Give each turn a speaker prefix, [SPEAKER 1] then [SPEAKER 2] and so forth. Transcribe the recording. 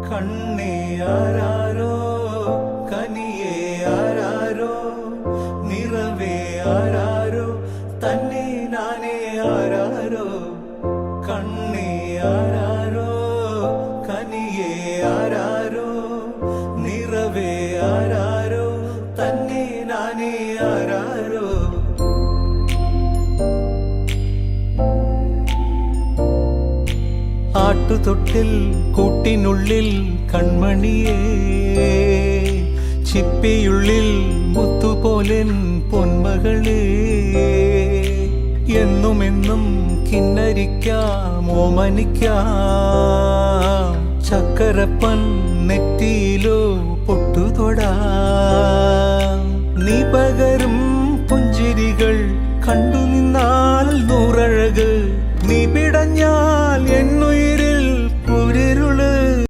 [SPEAKER 1] കണ്ണേ ആരാരോ കനിയേ ആരാരോ നിറവേ ആരാരോ തന്നെ നാനേ ആരാരോ കണ്ണേ ആരാരോ കനിയേ ആരാരോ നിറവേ ആരാരോ തന്നെ നാനേ ആരാരോ ആട്ടുതൊട്ടിൽ കൂട്ടിനുള്ളിൽ കൺമണിയേ ചിപ്പിയുള്ളിൽ മുത്തുപോലെൻ പൊന്മകളേ എന്നുമെന്നും കിന്നരിക്കാം ഓമനിക്കാം ചക്കരപ്പൻ നെറ്റിയിലോ പൊട്ടുതൊടാം നീ പകരും